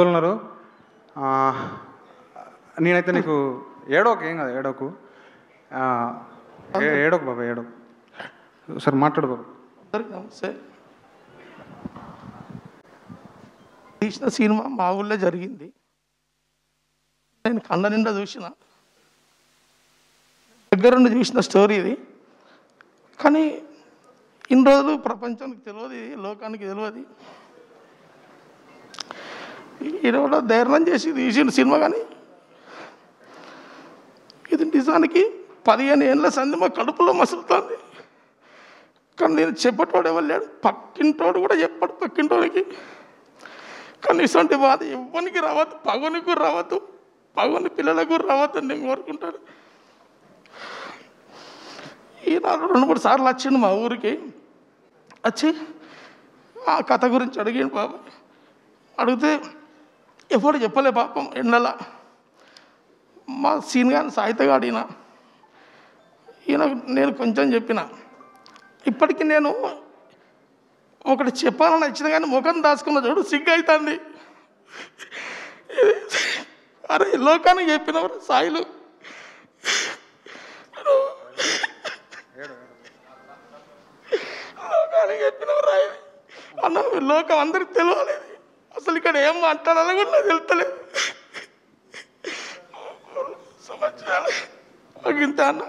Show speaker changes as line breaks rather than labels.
ఉన్నారు. నేనైతే నీకు ఏడోకు ఏం కాదు, ఏడోకు ఏడోకు బాబా, ఏడోకు. సరే మాట్లాడు బాబా.
నమస్తే. తీసిన సినిమా మా ఊళ్ళో జరిగింది. నేను కళ్ళ నిండా చూసిన, దగ్గరుండి చూసిన స్టోరీ ఇది. కానీ ఇన్ని రోజులు ప్రపంచానికి తెలియదు, ఇది లోకానికి తెలియదు. ఈయన కూడా ధైర్యం చేసి తీసిన సినిమా. కానీ ఇది నిజానికి 15 ఏళ్ళ సంది మా కడుపులో మసులుతుంది. కానీ నేను చెప్పేటోడు ఎవరు, పక్కింటోడు కూడా చెప్పాడు పక్కింటోడికి. కానీ ఇటువంటి బాధ ఎవ్వరికి రావద్దు, పగునికి రావద్దు, పగుని పిల్లలకు రావద్దు అని నేను కోరుకుంటాను. ఈయన 2-3 సార్లు వచ్చిండు మా ఊరికి. వచ్చి ఆ కథ గురించి అడిగాడు బాబా. అడిగితే ఎప్పుడు చెప్పలే పాపం. ఎండల మా సీన్ గాని సాహిత్యగాడు ఈయన నేను కొంచెం చెప్పిన. ఇప్పటికీ నేను ఒకటి చెప్పాలని వచ్చిన కానీ ముఖం దాచుకున్న చూడు సిగ్గు అవుతుంది. అరే లోకానికి చెప్పినవారు సాయిలు, లోకానికి చెప్పినవారు రాయి అన్న. లోకం అందరికి తెలియలేదు. అసలు ఇక్కడ ఏం మాట్లాడాలో కూడా నాకు తెలుస్తలేదు. సంవత్సరాలు ఇంత అన్న